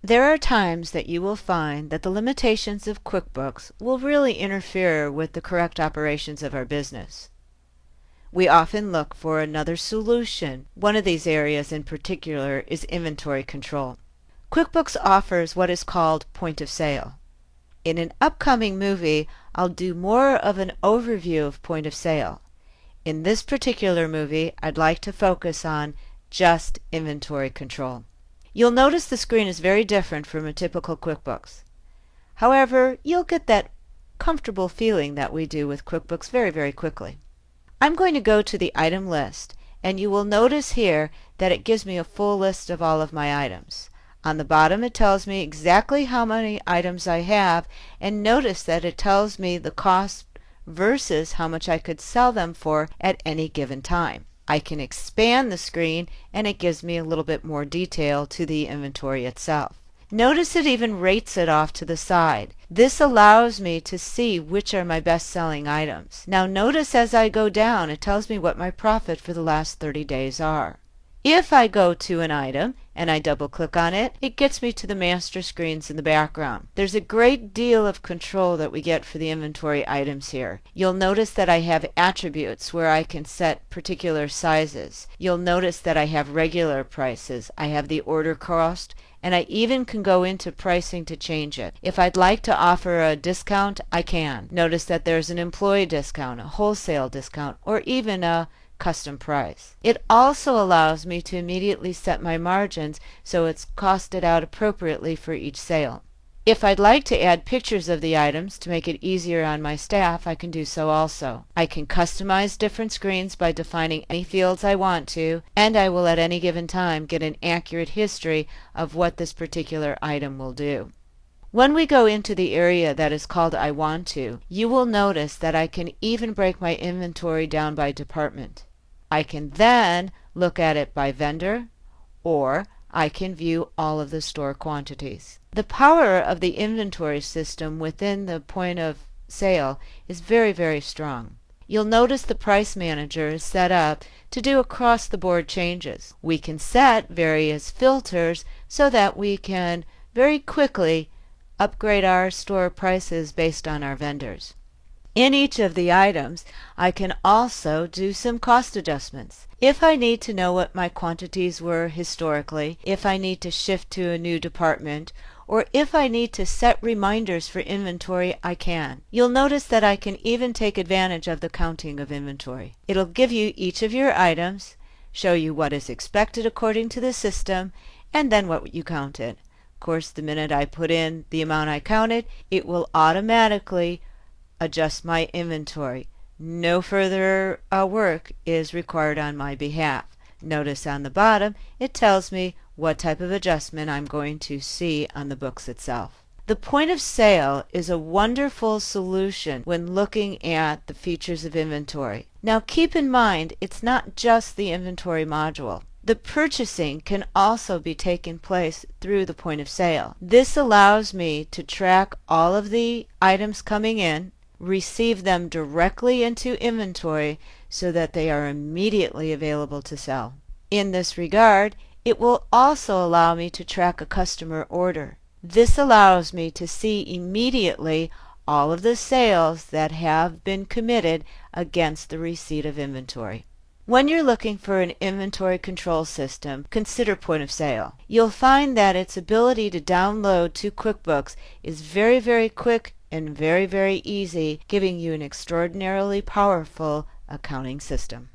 There are times that you will find that the limitations of QuickBooks will really interfere with the correct operations of our business. We often look for another solution. One of these areas in particular is inventory control. QuickBooks offers what is called point of sale. In an upcoming movie, I'll do more of an overview of point of sale. In this particular movie, I'd like to focus on just inventory control. You'll notice the screen is very different from a typical QuickBooks. However, you'll get that comfortable feeling that we do with QuickBooks very quickly. I'm going to go to the item list, and you will notice here that it gives me a full list of all of my items. On the bottom it tells me exactly how many items I have, and notice that it tells me the cost versus how much I could sell them for at any given time. I can expand the screen and it gives me a little bit more detail to the inventory itself. Notice it even rates it off to the side. This allows me to see which are my best-selling items. Now notice as I go down it tells me what my profit for the last 30 days are. If I go to an item and I double click on it, it gets me to the master screens in the background. There's a great deal of control that we get for the inventory items here. You'll notice that I have attributes where I can set particular sizes. You'll notice that I have regular prices. I have the order cost, and I even can go into pricing to change it. If I'd like to offer a discount, I can. Notice that there's an employee discount, a wholesale discount, or even a custom price. It also allows me to immediately set my margins so it's costed out appropriately for each sale. If I'd like to add pictures of the items to make it easier on my staff, I can do so also. I can customize different screens by defining any fields I want to, and I will at any given time get an accurate history of what this particular item will do. When we go into the area that is called I Want To, you will notice that I can even break my inventory down by department. I can then look at it by vendor, or I can view all of the store quantities. The power of the inventory system within the point of sale is very strong. You'll notice the price manager is set up to do across-the-board changes. We can set various filters so that we can very quickly upgrade our store prices based on our vendors. In each of the items, I can also do some cost adjustments. If I need to know what my quantities were historically, if I need to shift to a new department, or if I need to set reminders for inventory, I can. You'll notice that I can even take advantage of the counting of inventory. It'll give you each of your items, show you what is expected according to the system, and then what you counted. Of course, the minute I put in the amount I counted, it will automatically adjust my inventory. No further work is required on my behalf. Notice on the bottom it tells me what type of adjustment I'm going to see on the books itself. The point of sale is a wonderful solution when looking at the features of inventory. Now keep in mind it's not just the inventory module. The purchasing can also be taken place through the point of sale. This allows me to track all of the items coming in, receive them directly into inventory so that they are immediately available to sell. In this regard, it will also allow me to track a customer order. This allows me to see immediately all of the sales that have been committed against the receipt of inventory. When you're looking for an inventory control system, consider point of sale. You'll find that its ability to download to QuickBooks is very quick and very easy, giving you an extraordinarily powerful accounting system.